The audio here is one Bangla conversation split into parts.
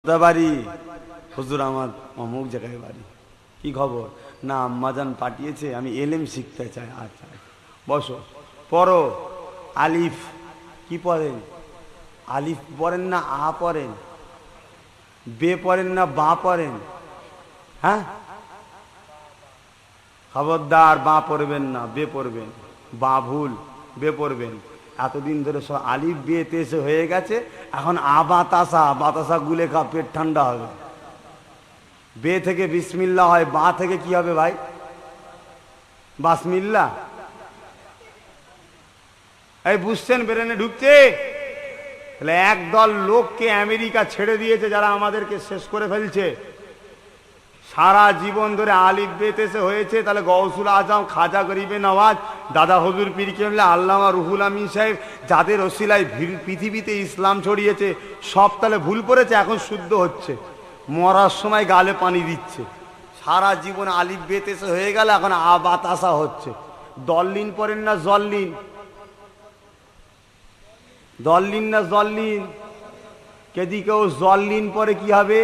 বাড়ি হুজুর আমার অমুক জায়গায় বাড়ি। কি খবর? না আম্মাজান পাঠিয়েছে, আমি এলেম শিখতে চাই। আচ্ছা বসো, পড়ো। আলিফ কি পড়েন? আলিফ পড়েন না আ পড়েন? বে পড়েন না বা পড়েন? হ্যাঁ, খবরদার বা পড়বেন না, বে পড়বেন। বা ভুল, বে পড়বেন। এতদিন ধরে সব আলিফ বে তেসে হয়ে গেছে, এখন আ বাতাসা, বাতাসা গুলে খা, পেট ঠান্ডা হবে। বে থেকে বিসমিল্লাহ হয়, বা থেকে কি হবে ভাই? বাসমিল্লা। এই বুঝছেন? বেরেনে ঢুকছে। তাহলে একদল লোককে আমেরিকা ছেড়ে দিয়েছে যারা আমাদেরকে শেষ করে ফেলছে। সারা জীবন ধরে আলিফ বেতেসে হয়েছে। তাহলে গৌসুল আজম, খাজা গরিবে নওয়াজ, দাদা হুজুর পীর কেবলা, আল্লামা রুহুল আমিন সাহেব, যাদের ওসিলায় পৃথিবীতে ইসলাম ছড়িয়েছে, সব তাহলে ভুল করেছে, এখন শুদ্ধ হচ্ছে। মরার সময় গালে পানি দিচ্ছে। সারা জীবন আলিফ বেতেসে হয়ে গেল, এখন আ বাতাসা হচ্ছে। দল্লিন পড়েন না জল্লিন? দল্লিন না জল্লিন? কেদি কেউ জল্লিন পরে কি হবে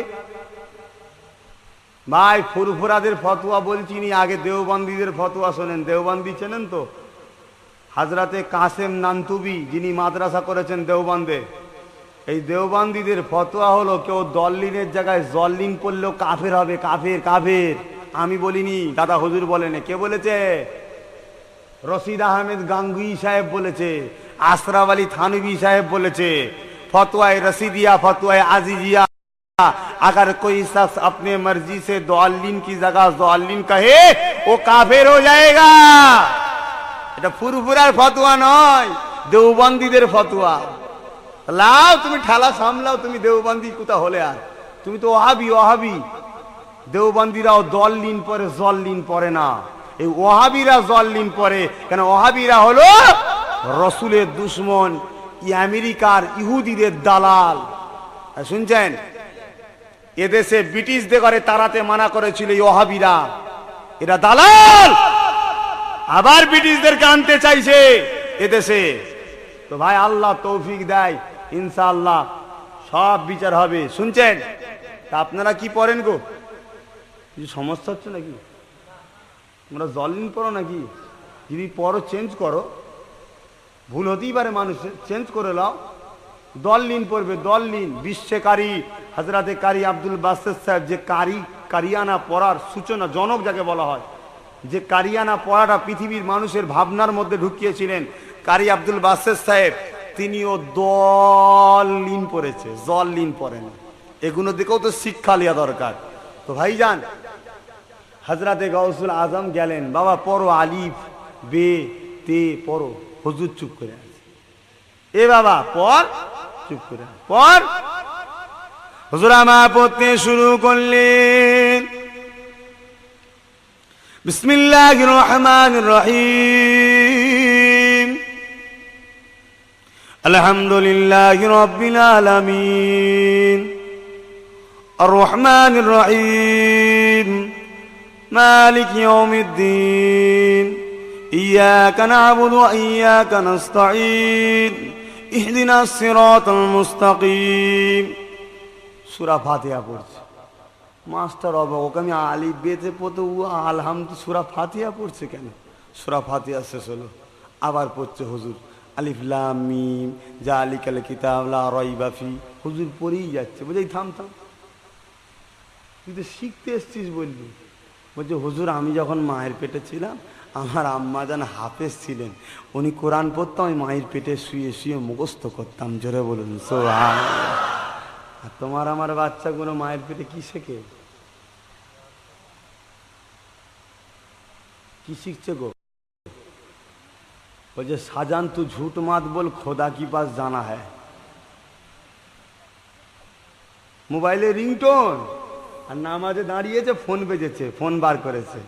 ভাই? ফুরফুরাদের ফতোয়া বলছি নি, আগে দেওবন্দীদের ফতোয়া শোনেন। দেওবন্দি চেনেন তো? হাজরাতে কাসেম নান্তুবি, যিনি মাদ্রাসা করেছেন দেওবন্দে, এই দেওবন্দীদের ফতোয়া হলো কেউ দল্লিনের জায়গায় জল্লিন পড়লেও কাফের হবে। কাফের, কাফের। আমি বলিনি, দাদা হুজুর বলেন। কে বলেছে? রশিদ আহমেদ গাঙ্গুই সাহেব বলেছে, আশরাফ আলী থানভী সাহেব বলেছে। फतवाए रसीदिया, फतवाए आजीजिया, अगर कोई शख्स अपने मर्जी से दौलिन की जगह दौलिन कहे वो काफिर हो जाएगा। এটা ফুরফুরার ফতোয়া নয়, দেওবন্দীদের ফতোয়া। লাও তুমি ঠেলা সামলাও, তুমি দেওবন্দি কোথা হলে? আর তুমি তো ওহাবি। ওহাবি দেওবন্দিরাও দল্লিন পরে, জল্লিন পরে না। এই ওহাবিরা জল্লিন পরে কেন? ওহাবিরা হলো রসুলের দুশ্মন, আমেরিকার ইহুদিদের দালাল। শুনছেন? এদেশে ব্রিটিশদের ঘরে তাড়াতে মানা করেছিল ওহাবিরা, এরা দালাল। আবার ব্রিটিশদেরকে আনতে চাইছে এদেশে। তো ভাই আল্লাহ তৌফিক দেয়, ইনশাআল্লাহ সব বিচার হবে। শুনছেন? তা আপনারা কি পড়েন গো? কিছু সমস্যা হচ্ছে নাকি? তোমরা জল্লিন পড়ো নাকি? যদি পড়ো চেঞ্জ করো, ভুল হতেই পারে মানুষের, চেঞ্জ করে নাও। দল্লিন পড়বে, দল্লিন। বিশ্বকারী হজরতে কারি আব্দুল বাসেদ সাহেব, যে কারিয়ানা পড়ার সূচনা জনক যাকে বলা হয়, যে কারিয়ানা পড়াটা পৃথিবীর মানুষের ভাবনার মধ্যে ঢুকিয়েছিলেন, কারি আব্দুল বাসেদ সাহেব, তিনিও দল্লিন পড়েছে, জল্লিন পড়েন। এগুলো দেখেও তো শিক্ষা নেওয়া দরকার। তো ভাইজান, হজরতে গাউসুল আজম গেলেন, বাবা পড়ো আলিফ বে তে পড়ো। হুজুর চুপ করে আছে। এ বাবা পড়, চুপ করে পড়। হুজুর আমার পড়তে শুরু করলেন, বিসমিল্লাহির রহমানির রহিম, আলহামদুলিল্লাহি রাব্বিল আলামিন, আর রহমানির রহিম, মালিক ইয়াউমিদ্দিন, إياك نعبد وإياك نستعين اهدنا الصراط المستقيم। সূরা ফাতিহা পড়ছে। মাস্টার অবাক, ওকে আমি আলিফ বেতে পড়তে, ও আলহামদুলিল্লাহ সূরা ফাতিহা পড়ছে কেন? সূরা ফাতিহা শেষ হলো, আবার পড়ছে হুজুর আলিফ লাম মিম যালিকাল কিতাব লা রাইবা ফি। হুজুর পড়েই যাচ্ছে। বলছে থাম থাম, তুই তো শিখতে এসছিস বললি। বলছে হুজুর আমি যখন মায়ের পেটে ছিলাম, আমার আম্মাজান হাফেজ ছিলেন, উনি কোরআন পড়তাম, আমি মায়ের পেটে শুয়ে শুয়ে মুখস্থ করতাম। জোরে বলুন সুবহানাল্লাহ। আর তোমার আমার বাচ্চাগুলো মায়ের পেটে কি শেখে? কি শিখছে গো? বলছে সাজান তু ঝুট মাত বল, খোদা কি পাস জানা হ্যায়। মোবাইলে রিংটোন, আর নামাজে দাঁড়িয়েছে, ফোন বেজেছে, ফোন বার করেছে,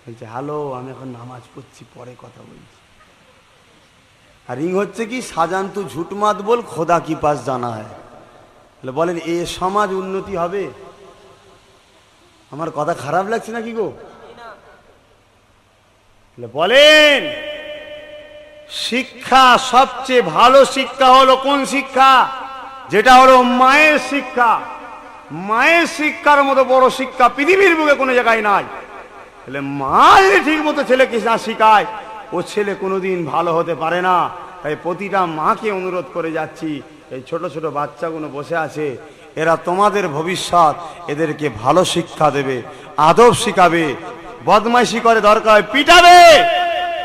বলছে হ্যালো আমি এখন নামাজ পড়ছি, পরে কথা বলছি। আর রিং হচ্ছে কি? সাজান তু ঝুটমাত বল, খোদা কি পাস জানা হয়। বলেন এ সমাজ উন্নতি হবে? আমার কথা খারাপ লাগছে নাকি গো? বলেন শিক্ষা সবচেয়ে ভালো শিক্ষা হলো কোন শিক্ষা? যেটা হলো মায়ের শিক্ষা। মায়ের শিক্ষার মতো বড় শিক্ষা পৃথিবীর বুকে কোনো জায়গায় নাই। তাহলে মা যদি ঠিক মতো ছেলেকে না শিখায়, ও ছেলে কোনোদিন ভালো হতে পারে না। তাই প্রতিটা মাকে অনুরোধ করে যাচ্ছি, এই ছোট ছোট বাচ্চাগুলো বসে আছে, এরা তোমাদের ভবিষ্যৎ, এদেরকে ভালো শিক্ষা দেবে, আদব শিখাবে। বদমাইশি করে দরকার হয় পিটাবে,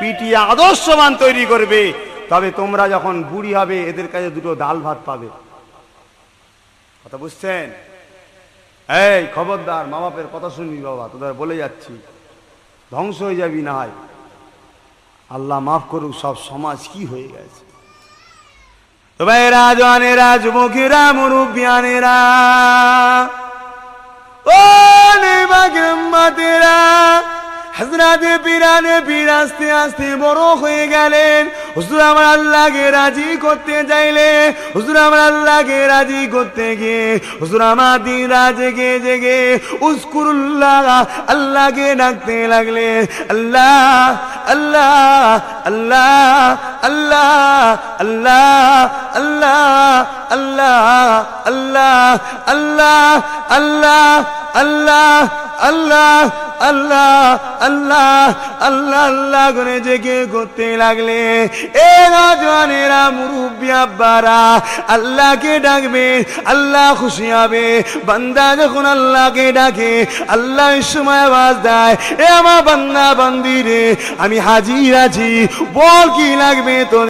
পিটিয়ে আদর্শবান তৈরি করবে। তবে তোমরা যখন বুড়ি হবে, এদের কাছে দুটো ডাল ভাত পাবে। কথা বুঝছেন? এই খবরদার, মা বাপের কথা শুনবি বাবা, তোদের বলে যাচ্ছি, ধ্বংস হয়ে যাবি না হয়। আল্লাহ মাফ করুক, সব সমাজ কি হয়ে গেছে। তো ভাইরা, জওয়ানেরা, যুবকেরা, মুরব্বিয়ানেরা, ও নেবাগম্মাতেরা, হযরতে পীরানে পীর আস্তে আস্তে বড় হয়ে গেলেন। হুজুর আমার আল্লাহকে রাজি করতে চাইলে, হুজুর আমার আল্লাহকে রাজি করতে গিয়ে হুজুর আমার দিন রাত জেগে জেগে উযকুরুল্লাহ, আল্লাহকে ডাকতে লাগলে। আল্লাহ আল্লাহ আল্লাহ আল্লাহ আল্লাহ আল্লাহ আল্লাহ আল্লাহ আল্লাহ আল্লাহ আল্লাহ আল্লাহ আল্লাহ আল্লাহ আল্লাহ করে জেগে করতে লাগলে। এ নওজওয়ানেরা, মুরব্বি আব্বারা, আল্লাহকে ডাকবে, আল্লাহ খুশি হবে। বান্দা যখন আল্লাহকে ডাকে, আল্লাহ এই সময় আওয়াজ দেয়, এ আমার বান্দা বান্দি রে, আমি হাজির আছি, বল কি লাগবে তোর।